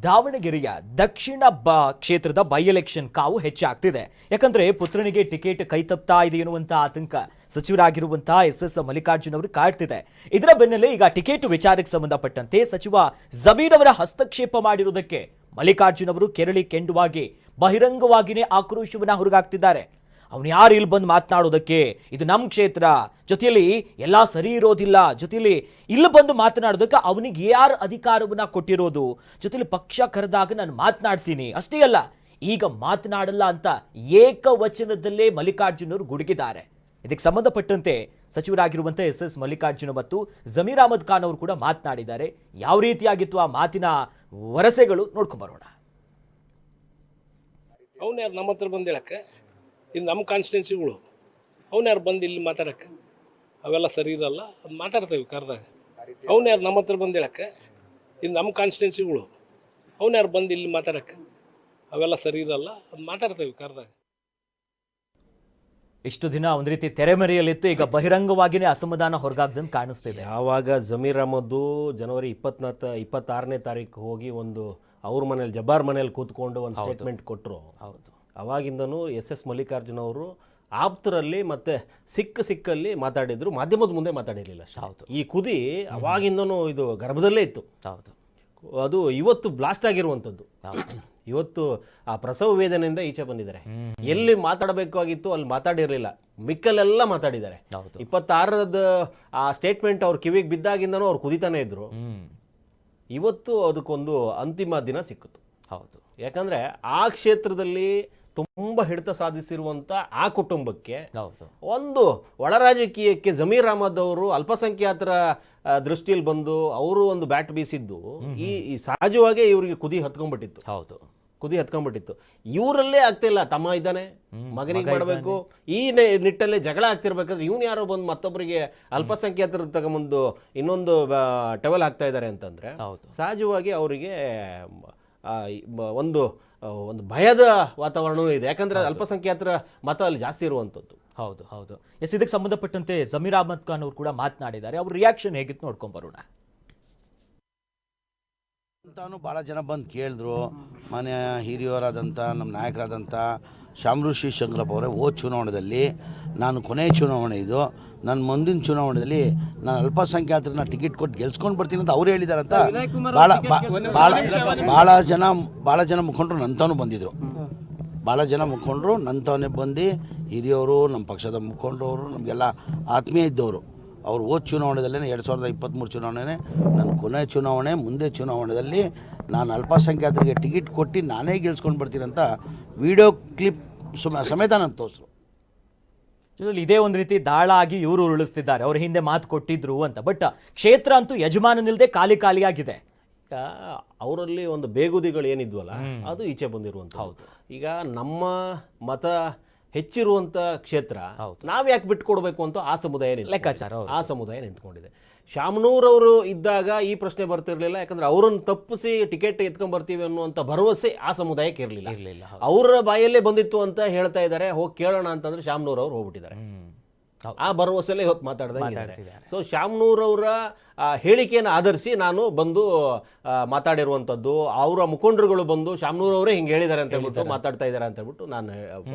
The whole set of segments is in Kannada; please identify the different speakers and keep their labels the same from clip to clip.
Speaker 1: ದಾವಣಗೆರೆಯ ದಕ್ಷಿಣ ಕ್ಷೇತ್ರದ ಬೈ ಎಲೆಕ್ಷನ್ ಕಾವು ಹೆಚ್ಚಾಗ್ತಿದೆ. ಯಾಕಂದ್ರೆ ಪುತ್ರನಿಗೆ ಟಿಕೆಟ್ ಕೈತಪ್ತಾ ಇದೆ ಎನ್ನುವಂತ ಆತಂಕ ಸಚಿವರಾಗಿರುವಂತಹ ಎಸ್ ಮಲ್ಲಿಕಾರ್ಜುನ್ ಅವರು ಕಾಡ್ತಿದೆ. ಇದರ ಬೆನ್ನಲ್ಲೇ ಈಗ ಟಿಕೆಟ್ ವಿಚಾರಕ್ಕೆ ಸಂಬಂಧಪಟ್ಟಂತೆ ಸಚಿವ ಜಮೀರ್ ಅವರ ಹಸ್ತಕ್ಷೇಪ ಮಾಡಿರುವುದಕ್ಕೆ ಮಲ್ಲಿಕಾರ್ಜುನ್ ಅವರು ಕೆರಳಿ ಕೆಂಡುವಾಗಿ ಬಹಿರಂಗವಾಗಿಯೇ ಆಕ್ರೋಶವನ್ನ ಹೊರಗಾಗ್ತಿದ್ದಾರೆ. ಅವನು ಯಾರು ಇಲ್ಲಿ ಬಂದು ಮಾತನಾಡೋದಕ್ಕೆ, ಇದು ನಮ್ಮ ಕ್ಷೇತ್ರ, ಜೊತೆಯಲ್ಲಿ ಎಲ್ಲ ಸರಿ ಇರೋದಿಲ್ಲ, ಜೊತೆಯಲ್ಲಿ ಇಲ್ಲಿ ಬಂದು ಮಾತನಾಡೋದಕ್ಕೆ ಅವನಿಗೆ ಯಾರು ಅಧಿಕಾರವನ್ನ ಕೊಟ್ಟಿರೋದು, ಜೊತೆಲಿ ಪಕ್ಷ ಕರೆದಾಗ ನಾನು ಮಾತನಾಡ್ತೀನಿ ಅಷ್ಟೇ ಅಲ್ಲ, ಈಗ ಮಾತನಾಡಲ್ಲ ಅಂತ ಏಕವಚನದಲ್ಲೇ ಮಲ್ಲಿಕಾರ್ಜುನ್ ಅವರು ಗುಡುಗಿದ್ದಾರೆ. ಇದಕ್ಕೆ ಸಂಬಂಧಪಟ್ಟಂತೆ ಸಚಿವರಾಗಿರುವಂಥ ಎಸ್ ಮಲ್ಲಿಕಾರ್ಜುನ್ ಮತ್ತು ಜಮೀರ್ ಅಹಮದ್ ಖಾನ್ ಅವರು ಕೂಡ ಮಾತನಾಡಿದ್ದಾರೆ. ಯಾವ ರೀತಿಯಾಗಿತ್ತು ಆ ಮಾತಿನ ವರಸೆಗಳು ನೋಡ್ಕೊಂಡ್ ಬರೋಣ.
Speaker 2: ಅವನು ಯಾರು ನಮ್ಮ ಹತ್ರ ಬಂದು ಹೇಳಕ್ಕೆ, ಇದು ನಮ್ಮ ಕಾನ್ಸ್ಟಿಟ್ಯೂನ್ಸಿಗಳು, ಅವ್ನು ಯಾರು ಬಂದು ಇಲ್ಲಿ ಮಾತಾಡಕ್ಕೆ, ಅವೆಲ್ಲ ಸರಿ ಇರಲ್ಲ, ಅದು ಮಾತಾಡ್ತೇವೆ ಕರೆದಾಗ. ಅವ್ನು ಯಾರು ನಮ್ಮ ಹತ್ರ ಬಂದು ಹೇಳಕ್ಕೆ, ಇದು ನಮ್ಮ ಕಾನ್ಸ್ಟಿಟ್ಯೂನ್ಸಿಗಳು, ಅವ್ನು ಯಾರು ಬಂದು ಇಲ್ಲಿ ಮಾತಾಡಕ್ಕೆ, ಅವೆಲ್ಲ ಸರಿ ಇರಲ್ಲ, ಅದು ಮಾತಾಡ್ತೇವೆ ಕರೆದಾಗ.
Speaker 1: ಇಷ್ಟು ದಿನ ಒಂದು ರೀತಿ ತೆರೆಮರೆಯಲ್ಲಿತ್ತು, ಈಗ ಬಹಿರಂಗವಾಗಿಯೇ ಅಸಮಾಧಾನ ಹೊರಗಾಗ್ದಂಗೆ ಕಾಣಿಸ್ತಿದೆ.
Speaker 3: ಯಾವಾಗ ಜಮೀರ್ ಅಹಮದ್ ಜನವರಿ 26ನೇ ತಾರೀಕು ಹೋಗಿ ಒಂದು ಅವ್ರ ಮನೇಲಿ ಜಬ್ಬಾರ್ ಮನೇಲಿ ಕೂತ್ಕೊಂಡು ಒಂದು ಸ್ಟೇಟ್ಮೆಂಟ್ ಕೊಟ್ಟರು.
Speaker 1: ಹೌದು,
Speaker 3: ಅವಾಗಿಂದನೂ ಎಸ್ ಮಲ್ಲಿಕಾರ್ಜುನ್ ಅವರು ಆಪ್ತರಲ್ಲಿ ಮತ್ತೆ ಸಿಕ್ಕಲ್ಲಿ ಮಾತಾಡಿದ್ರು, ಮಾಧ್ಯಮದ ಮುಂದೆ ಮಾತಾಡಿರಲಿಲ್ಲ.
Speaker 1: ಹೌದು,
Speaker 3: ಈ ಕುದಿ ಅವಾಗಿಂದನೂ ಇದು ಗರ್ಭದಲ್ಲೇ ಇತ್ತು.
Speaker 1: ಹೌದು,
Speaker 3: ಅದು ಇವತ್ತು ಬ್ಲಾಸ್ಟ್ ಆಗಿರುವಂಥದ್ದು. ಇವತ್ತು ಆ ಪ್ರಸವ ವೇದನೆಯಿಂದ ಈಚೆ ಬಂದಿದ್ದಾರೆ. ಎಲ್ಲಿ ಮಾತಾಡಬೇಕಾಗಿತ್ತು ಅಲ್ಲಿ ಮಾತಾಡಿರಲಿಲ್ಲ, ಮಿಕ್ಕಲೆಲ್ಲ ಮಾತಾಡಿದ್ದಾರೆ. 26ರದ ಆ ಸ್ಟೇಟ್ಮೆಂಟ್ ಅವ್ರ ಕಿವಿಗೆ ಬಿದ್ದಾಗಿಂದನೂ ಅವ್ರು ಕುದಿತಾನೆ ಇದ್ರು. ಇವತ್ತು ಅದಕ್ಕೊಂದು ಅಂತಿಮ ದಿನ ಸಿಕ್ಕಿತು.
Speaker 1: ಹೌದು,
Speaker 3: ಯಾಕಂದ್ರೆ ಆ ಕ್ಷೇತ್ರದಲ್ಲಿ ತುಂಬ ಹಿಡಿತ ಸಾಧಿಸಿರುವಂಥ ಆ ಕುಟುಂಬಕ್ಕೆ ಒಂದು ಒಳ ರಾಜಕೀಯಕ್ಕೆ ಜಮೀರ್ ಅಹಮದ್ ಅವರು ಅಲ್ಪಸಂಖ್ಯಾತರ ದೃಷ್ಟಿಯಲ್ಲಿ ಬಂದು ಅವರು ಒಂದು ಬ್ಯಾಟ್ ಬೀಸಿದ್ದು ಈ ಸಹಜವಾಗೇ ಇವರಿಗೆ ಕುದಿ ಹತ್ಕೊಂಡ್ಬಿಟ್ಟಿತ್ತು.
Speaker 1: ಹೌದು, ಕುದಿ
Speaker 3: ಹತ್ಕೊಂಡ್ಬಿಟ್ಟಿತ್ತು. ಇವರಲ್ಲೇ ಆಗ್ತಿಲ್ಲ, ತಮ್ಮ ಇದ್ದಾನೆ, ಮಗನಿಗೆ ಮಾಡಬೇಕು, ಈ ನಿಟ್ಟಲ್ಲಿ ಜಗಳ ಆಗ್ತಿರ್ಬೇಕಾದ್ರೆ ಇವನು ಯಾರೋ ಬಂದು ಮತ್ತೊಬ್ಬರಿಗೆ ಅಲ್ಪಸಂಖ್ಯಾತರ ತಗೊಂಬಂದು ಇನ್ನೊಂದು ಟೆವಲ್ ಹಾಕ್ತಾ ಇದ್ದಾರೆ ಅಂತಂದ್ರೆ ಸಹಜವಾಗಿ ಅವರಿಗೆ ಒಂದು ಭಯದ ವಾತಾವರಣವೂ ಇದೆ. ಯಾಕಂದ್ರೆ ಅಲ್ಪಸಂಖ್ಯಾತರ ಮತ ಅಲ್ಲಿ ಜಾಸ್ತಿ ಇರುವಂಥದ್ದು.
Speaker 1: ಹೌದು ಹೌದು ಎಸ್. ಇದಕ್ಕೆ ಸಂಬಂಧಪಟ್ಟಂತೆ ಜಮೀರ್ ಅಹಮದ್ ಖಾನ್ ಅವರು ಕೂಡ ಮಾತನಾಡಿದ್ದಾರೆ. ಅವ್ರ ರಿಯಾಕ್ಷನ್ ಹೇಗಿತ್ತು ನೋಡ್ಕೊಂಡ್ ಬರೋಣ.
Speaker 4: ಅಂತಾನು ಭಾಳ ಜನ ಬಂದು ಕೇಳಿದ್ರು. ಮನೆ ಹಿರಿಯವರಾದಂಥ ನಮ್ಮ ನಾಯಕರಾದಂಥ ಶಾಮೃಷಿ ಶಂಕರಪ್ಪ ಅವರೇ, ಹೋದ ಚುನಾವಣೆಯಲ್ಲಿ ನಾನು ಕೊನೆಯ ಚುನಾವಣೆ ಇದು, ನನ್ನ ಮುಂದಿನ ಚುನಾವಣೆಯಲ್ಲಿ ನಾನು ಅಲ್ಪಸಂಖ್ಯಾತರನ್ನ ಟಿಕೆಟ್ ಕೊಟ್ಟು ಗೆಲ್ಸ್ಕೊಂಡು ಬರ್ತೀನಿ ಅಂತ ಅವ್ರು ಹೇಳಿದಾರಂತ ಭಾಳ ಜನ ಮುಖಂಡರು ನಂತವೂ ಬಂದಿದ್ರು. ಭಾಳ ಜನ ಮುಖಂಡರು ನಂತವನೇ ಬಂದು ಹಿರಿಯವರು, ನಮ್ಮ ಪಕ್ಷದ ಮುಖಂಡರವರು, ನಮಗೆಲ್ಲ ಆತ್ಮೀಯ ಇದ್ದವರು. ಅವ್ರು ಹೋದ ಚುನಾವಣೆಯಲ್ಲೇ 2023 ಚುನಾವಣೆ ನನ್ನ ಕೊನೆಯ ಚುನಾವಣೆ, ಮುಂದೆ ಚುನಾವಣೆಯಲ್ಲಿ ನಾನು ಅಲ್ಪಸಂಖ್ಯಾತರಿಗೆ ಟಿಕೆಟ್ ಕೊಟ್ಟು ನಾನೇ ಗೆಲ್ಸ್ಕೊಂಡು ಬರ್ತೀನಿ ಅಂತ ವಿಡಿಯೋ ಕ್ಲಿಪ್ ಸಮೇತ ನಾನು ತೋರಿಸು.
Speaker 1: ಇದೇ ಒಂದು ರೀತಿ ದಾಳ ಆಗಿ ಇವರು ಉರುಳಿಸ್ತಿದ್ದಾರೆ, ಅವ್ರ ಹಿಂದೆ ಮಾತು ಕೊಟ್ಟಿದ್ರು ಅಂತ. ಬಟ್ ಕ್ಷೇತ್ರ ಅಂತೂ ಯಜಮಾನನಿಲ್ಲದೆ ಖಾಲಿಯಾಗಿದೆ.
Speaker 3: ಈಗ ಅವರಲ್ಲಿ ಒಂದು ಬೇಗುದಿಗಳು ಏನಿದ್ವಲ್ಲ ಅದು ಈಚೆ ಬಂದಿರುವಂಥ.
Speaker 1: ಹೌದು,
Speaker 3: ಈಗ ನಮ್ಮ ಮತ ಹೆಚ್ಚಿರುವಂಥ ಕ್ಷೇತ್ರ ನಾವು ಯಾಕೆ ಬಿಟ್ಕೊಡ್ಬೇಕು ಅಂತ ಆ ಸಮುದಾಯ
Speaker 1: ಲೆಕ್ಕಾಚಾರ,
Speaker 3: ಆ ಸಮುದಾಯ ನಿಂತ್ಕೊಂಡಿದೆ. ಶಾಮನೂರವರು ಇದ್ದಾಗ ಈ ಪ್ರಶ್ನೆ ಬರ್ತಿರ್ಲಿಲ್ಲ, ಯಾಕಂದ್ರೆ ಅವರನ್ನು ತಪ್ಪಿಸಿ ಟಿಕೆಟ್ ಎತ್ಕೊಂಡ್ ಬರ್ತೀವಿ ಅನ್ನುವಂಥ ಭರವಸೆ ಆ ಸಮುದಾಯಕ್ಕೆ ಇರಲಿಲ್ಲ. ಅವರ ಬಾಯಲ್ಲೇ ಬಂದಿತ್ತು ಅಂತ ಹೇಳ್ತಾ ಇದ್ದಾರೆ. ಹೋಗಿ ಕೇಳೋಣ ಅಂತಂದ್ರೆ ಶಾಮನೂರ್ ಅವರು ಹೋಗ್ಬಿಟ್ಟಿದ್ದಾರೆ. ಆ ಭರವಸೆಲ್ಲೇ ಇವತ್ತು ಮಾತಾಡ್ತಿದ್ದಾರೆ. ಸೊ ಶಾಮನೂರವರ ಹೇಳಿಕೆಯನ್ನು ಆಧರಿಸಿ ನಾನು ಬಂದು ಮಾತಾಡಿರುವಂಥದ್ದು, ಅವರ ಮುಖಂಡರುಗಳು ಬಂದು ಶಾಮನೂರವರೇ ಹಿಂಗೆ ಹೇಳಿದ್ದಾರೆ ಅಂತ ಹೇಳ್ಬಿಟ್ಟು ಮಾತಾಡ್ತಾ ಇದ್ದಾರೆ ಅಂತ ಹೇಳ್ಬಿಟ್ಟು ನಾನು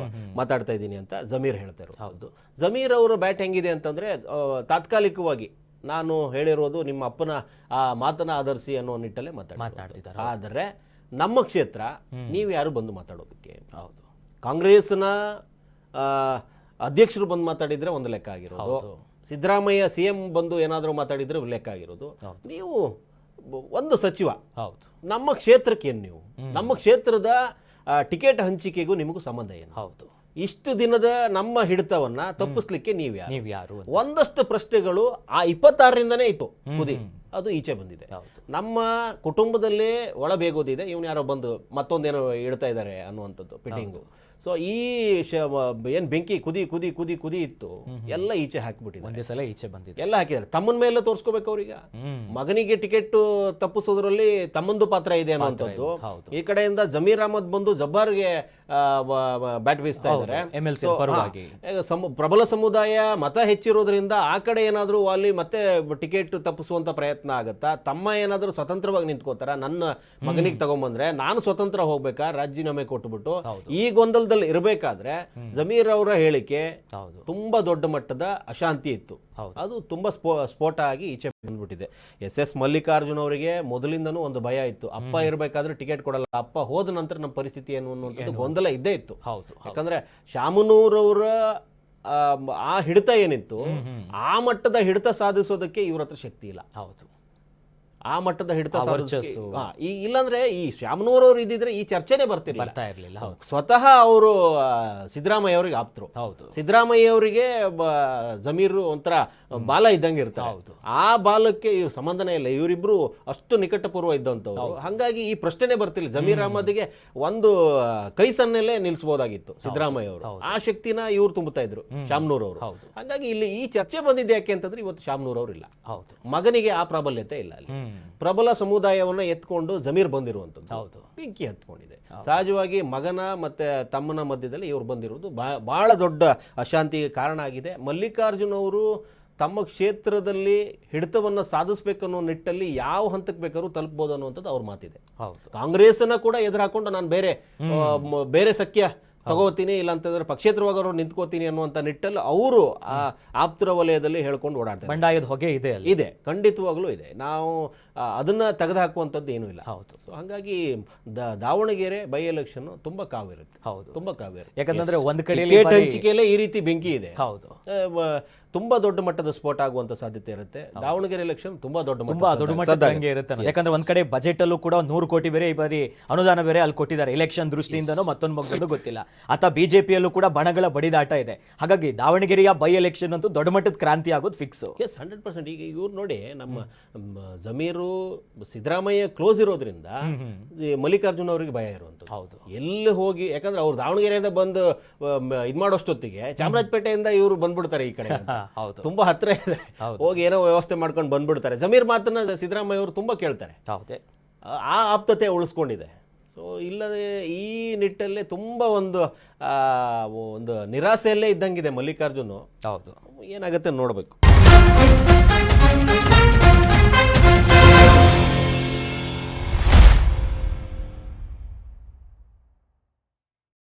Speaker 3: ಮಾತಾಡ್ತಾ ಇದ್ದೀನಿ ಅಂತ ಜಮೀರ್ ಹೇಳ್ತಾರೆ. ಹೌದು, ಜಮೀರ್ ಅವರ ಬ್ಯಾಟ್ ಹೆಂಗಿದೆ ಅಂತಂದ್ರೆ ತಾತ್ಕಾಲಿಕವಾಗಿ ನಾನು ಹೇಳಿರೋದು ನಿಮ್ಮ ಅಪ್ಪನ ಆ ಮಾತನ್ನ ಆಧರಿಸಿ ಅನ್ನೋ ನಿಟ್ಟಲ್ಲೇ ಮಾತಾಡ್ತಿದ್ದಾರೆ. ಆದರೆ ನಮ್ಮ ಕ್ಷೇತ್ರ ನೀವು ಯಾರು ಬಂದು ಮಾತಾಡೋದಕ್ಕೆ? ಹೌದು, ಕಾಂಗ್ರೆಸ್ನ ಅಧ್ಯಕ್ಷರು ಬಂದು ಮಾತಾಡಿದ್ರೆ ಒಂದು ಲೆಕ್ಕ ಆಗಿರೋದು, ಸಿದ್ದರಾಮಯ್ಯ CM ಬಂದು ಏನಾದರೂ ಮಾತಾಡಿದ್ರೆ ಲೆಕ್ಕ ಆಗಿರೋದು. ನೀವು ಒಂದು ಸಚಿವ, ಹೌದು, ನಮ್ಮ ಕ್ಷೇತ್ರಕ್ಕೆ ಏನು, ನೀವು ನಮ್ಮ ಕ್ಷೇತ್ರದ ಟಿಕೆಟ್ ಹಂಚಿಕೆಗೂ ನಿಮಗೂ ಸಂಬಂಧ ಏನು? ಹೌದು, ಇಷ್ಟು ದಿನದ ನಮ್ಮ ಹಿಡಿತವನ್ನ ತಪ್ಪಿಸ್ಲಿಕ್ಕೆ ನೀವ್ಯಾರು? ಒಂದಷ್ಟು ಪ್ರಶ್ನೆಗಳು ಆ 26ರಿಂದನೇ ಇತ್ತು ಕುದಿ, ಅದು ಈಚೆ ಬಂದಿದೆ. ನಮ್ಮ ಕುಟುಂಬದಲ್ಲೇ ಒಳಬೇಗೋದಿದೆ, ಇವನು ಯಾರೋ ಬಂದು ಮತ್ತೊಂದೇನೋ ಇಡ್ತಾ ಇದ್ದಾರೆ ಅನ್ನುವಂಥದ್ದು ಫಿಟ್ಟಿಂಗು. ಸೊ ಈ ಏನು ಬೆಂಕಿ ಕುದಿ ಇತ್ತು ಎಲ್ಲ ಈಚೆ ಹಾಕಿಬಿಟ್ಟಿದೆ.
Speaker 1: ಒಂದೇ ಸಲ ಈಚೆ ಬಂದಿದೆ,
Speaker 3: ಎಲ್ಲ ಹಾಕಿದ್ದಾರೆ. ತಮ್ಮನ ಮೇಲೆ ತೋರಿಸ್ಕೋಬೇಕು ಅವ್ರೀಗ. ಮಗನಿಗೆ ಟಿಕೆಟ್ ತಪ್ಪಿಸೋದ್ರಲ್ಲಿ ತಮ್ಮಂದು ಪಾತ್ರ ಇದೆ ಅನ್ನೋಂಥದ್ದು. ಈ ಕಡೆಯಿಂದ ಜಮೀರ್ ಅಹಮದ್ ಬಂದು ಜಬ್ಬಾರ್ಗೆ ಬ್ಯಾಟ್ ಬೀಸ್ತಾ ಇದ್ದಾರೆ. ಪ್ರಬಲ ಸಮುದಾಯ ಮತ ಹೆಚ್ಚಿರೋದ್ರಿಂದ ಆ ಕಡೆ ಏನಾದರೂ ಅಲ್ಲಿ ಮತ್ತೆ ಟಿಕೆಟ್ ತಪ್ಪಿಸುವಂತ ಪ್ರಯತ್ನ ಪ್ರಯತ್ನ ಆಗುತ್ತಾ, ತಮ್ಮ ಏನಾದರೂ ಸ್ವತಂತ್ರವಾಗಿ ನಿಂತ್ಕೋತಾರ, ನನ್ನ ಮಗನಿಗೆ ತಗೊಂಬಂದ್ರೆ ನಾನು ಸ್ವತಂತ್ರ ಹೋಗ್ಬೇಕಾ ರಾಜೀನಾಮೆ ಕೊಟ್ಬಿಟ್ಟು, ಈ ಗೊಂದಲದಲ್ಲಿ ಇರಬೇಕಾದ್ರೆ ಜಮೀರ್ ಅವರ ಹೇಳಿಕೆ ತುಂಬಾ ದೊಡ್ಡ ಮಟ್ಟದ ಅಶಾಂತಿ ಇತ್ತು. ಅದು ತುಂಬಾ ಸ್ಫೋಟ ಆಗಿ ಈಚೆ ಬಂದ್ಬಿಟ್ಟಿದೆ. ಎಸ್ ಮಲ್ಲಿಕಾರ್ಜುನ್ ಅವರಿಗೆ ಮೊದಲಿಂದನೂ ಒಂದು ಭಯ ಇತ್ತು, ಅಪ್ಪ ಇರಬೇಕಾದ್ರೆ ಟಿಕೆಟ್ ಕೊಡಲ್ಲ, ಅಪ್ಪ ಹೋದ ನಂತರ ನಮ್ಮ ಪರಿಸ್ಥಿತಿ ಏನು ಅನ್ನುವಂಥದ್ದು ಗೊಂದಲ ಇದ್ದೇ ಇತ್ತು. ಯಾಕಂದ್ರೆ ಶಾಮನೂರವರ ಆ ಹಿಡಿತ ಏನಿತ್ತು, ಆ ಮಟ್ಟದ ಹಿಡಿತ ಸಾಧಿಸೋದಕ್ಕೆ ಇವ್ರ ಹತ್ರ ಶಕ್ತಿ ಇಲ್ಲ. ಆ ಮಟ್ಟದ ಹಿಡಿತ ಇಲ್ಲಾಂದ್ರೆ ಈ ಶಾಮನೂರವ್ರು ಇದ್ದಿದ್ರೆ ಈ ಚರ್ಚೆನೆ ಬರ್ತಾ ಇರಲಿಲ್ಲ. ಸ್ವತಃ ಅವರು ಸಿದ್ದರಾಮಯ್ಯ ಅವರಿಗೆ ಆಪ್ತರು. ಸಿದ್ದರಾಮಯ್ಯ ಅವರಿಗೆ ಜಮೀರ್ ಒಂಥರ ಬಾಲ ಇದ್ದಂಗೆ ಇರ್ತಾರೆ. ಆ ಬಾಲಕ್ಕೆ ಇವ್ರ ಸಂಬಂಧನೇ ಇಲ್ಲ, ಇವರಿಬ್ರು ಅಷ್ಟು ನಿಕಟಪೂರ್ವ ಇದ್ದಂಥವ್ರು. ಹಾಗಾಗಿ ಈ ಪ್ರಶ್ನೆನೇ ಬರ್ತಿಲ್ಲ. ಜಮೀರ್ ಅಹಮದ್ಗೆ ಒಂದು ಕೈ ಸನ್ನೆಲ್ಲೇ ನಿಲ್ಲಿಸಬಹುದಾಗಿತ್ತು ಸಿದ್ದರಾಮಯ್ಯ ಅವರು. ಆ ಶಕ್ತಿನ ಇವ್ರು ತುಂಬುತ್ತಾ ಇದ್ರು ಶಾಮನೂರ್ ಅವರು. ಹಾಗಾಗಿ ಇಲ್ಲಿ ಈ ಚರ್ಚೆ ಬಂದಿದೆ ಯಾಕೆ ಅಂತಂದ್ರೆ ಇವತ್ತು ಶಾಮನೂರ್ ಅವರು ಇಲ್ಲ, ಮಗನಿಗೆ ಆ ಪ್ರಾಬಲ್ಯತೆ ಇಲ್ಲ. ಅಲ್ಲಿ ಪ್ರಬಲ ಸಮುದಾಯವನ್ನ ಎತ್ಕೊಂಡು ಜಮೀರ್ ಬಂದಿರುವಂಥದ್ದು ಬೆಂಕಿ ಹತ್ಕೊಂಡಿದೆ. ಸಹಜವಾಗಿ ಮಗನ ಮತ್ತೆ ತಮ್ಮನ ಮಧ್ಯದಲ್ಲಿ ಇವ್ರು ಬಂದಿರುವುದು ಬಹಳ ದೊಡ್ಡ ಅಶಾಂತಿಗೆ ಕಾರಣ ಆಗಿದೆ. ಮಲ್ಲಿಕಾರ್ಜುನ್ ಅವರು ತಮ್ಮ ಕ್ಷೇತ್ರದಲ್ಲಿ ಹಿಡಿತವನ್ನು ಸಾಧಿಸಬೇಕನ್ನೋ ನಿಟ್ಟಲ್ಲಿ ಯಾವ ಹಂತಕ್ಕೆ ಬೇಕಾದ್ರೂ ತಲುಪಬಹುದು ಅನ್ನುವಂಥದ್ದು ಅವ್ರ ಮಾತಿದೆ. ಕಾಂಗ್ರೆಸ್ನ ಕೂಡ ಎದುರು ಹಾಕೊಂಡು ನಾನು ಬೇರೆ ಸಖ್ಯ ತಗೋತೀನಿ, ಇಲ್ಲ ಅಂತಂದ್ರೆ ಪಕ್ಷೇತರವಾಗಿ ಅವರು ನಿಂತ್ಕೋತೀನಿ ಅನ್ನುವಂಥ ನಿಟ್ಟಲ್ಲಿ ಅವರು ಆ ಆಪ್ತರ ವಲಯದಲ್ಲಿ ಹೇಳ್ಕೊಂಡು ಓಡಾಡ್ತಾರೆ.
Speaker 1: ಬಂಡಾಯದ ಹೊಗೆ ಇದೆ,
Speaker 3: ಖಂಡಿತವಾಗ್ಲೂ ಇದೆ. ನಾವು ಅದನ್ನ ತೆಗೆದುಹಾಕುವಂಥದ್ದು ಏನೂ ಇಲ್ಲ. ಸೊ ಹಾಗಾಗಿ ದಾವಣಗೆರೆ ಬೈ ಎಲೆಕ್ಷನ್ ತುಂಬಾ ಕಾವಿರುತ್ತೆ. ತುಂಬಾ ಕಾವಿರುತ್ತೆ.
Speaker 1: ಯಾಕಂದ್ರೆ ಒಂದ್ ಕಡೆ
Speaker 3: ಹಂಚಿಕೆಯಲ್ಲೇ ಈ ರೀತಿ ಬೆಂಕಿ ಇದೆ. ತುಂಬಾ ದೊಡ್ಡ ಮಟ್ಟದ ಸ್ಫೋಟ ಆಗುವಂತ ಸಾಧ್ಯತೆ ಇರುತ್ತೆ. ದಾವಣಗೆರೆ ಎಲೆಕ್ಷನ್ ತುಂಬಾ ದೊಡ್ಡ
Speaker 1: ಮಟ್ಟದ ಇರುತ್ತೆ. ಯಾಕಂದ್ರೆ ಒಂದ್ ಕಡೆ ಬಜೆಟ್ ಅಲ್ಲೂ ಕೂಡ 100 ಕೋಟಿ ಬೇರೆ, ಈ ಬಾರಿ ಅನುದಾನ ಬೇರೆ ಅಲ್ಲಿ ಕೊಟ್ಟಿದ್ದಾರೆ. ಎಲೆಕ್ಷನ್ ದೃಷ್ಟಿಯಿಂದನೋ ಮತ್ತೊಂದು ಮಗದೂ ಗೊತ್ತಿಲ್ಲ. ಅಥವಾ ಬಿಜೆಪಿಯಲ್ಲೂ ಕೂಡ ಬಣಗಳ ಬಡಿದಾಟ ಇದೆ. ಹಾಗಾಗಿ ದಾವಣಗೆರೆಯ ಬೈ ಎಲೆಕ್ಷನ್ ಅಂತೂ ದೊಡ್ಡ ಮಟ್ಟದ ಕ್ರಾಂತಿ ಆಗೋದು ಫಿಕ್ಸ್.
Speaker 3: 100%. ಈಗ ಇವ್ರು ನೋಡಿ, ನಮ್ಮ ಜಮೀರು ಸಿದ್ದರಾಮಯ್ಯ ಕ್ಲೋಸ್ ಇರೋದ್ರಿಂದ ಮಲ್ಲಿಕಾರ್ಜುನ್ ಅವರಿಗೆ ಭಯ ಇರುವಂಥದ್ದು. ಎಲ್ಲಿ ಹೋಗಿ, ಯಾಕಂದ್ರೆ ಅವ್ರು ದಾವಣಗೆರೆಯಿಂದ ಬಂದು ಇದ್ ಮಾಡೋಷ್ಟೊತ್ತಿಗೆ ಚಾಮರಾಜಪೇಟೆಯಿಂದ ಇವರು ಬಂದ್ಬಿಡ್ತಾರೆ ಈ ಕಡೆ. ತುಂಬಾ ಹತ್ರ ಇದೆ, ಹೋಗಿ ಏನೋ ವ್ಯವಸ್ಥೆ ಮಾಡ್ಕೊಂಡು ಬಂದ್ಬಿಡ್ತಾರೆ. ಜಮೀರ್ ಮಾತನ್ನ ಸಿದ್ದರಾಮಯ್ಯ ಅವರು ತುಂಬಾ ಕೇಳ್ತಾರೆ. ಆ ಆಪ್ತತೆ ಉಳಿಸ್ಕೊಂಡಿದೆ. ಸೊ ಇಲ್ಲದೆ ಈ ನಿಟ್ಟಲ್ಲೇ ತುಂಬ ಒಂದು ನಿರಾಸೆಯಲ್ಲೇ ಇದ್ದಂಗಿದೆ ಮಲ್ಲಿಕಾರ್ಜುನ್. ಏನಾಗುತ್ತೆ ನೋಡಬೇಕು.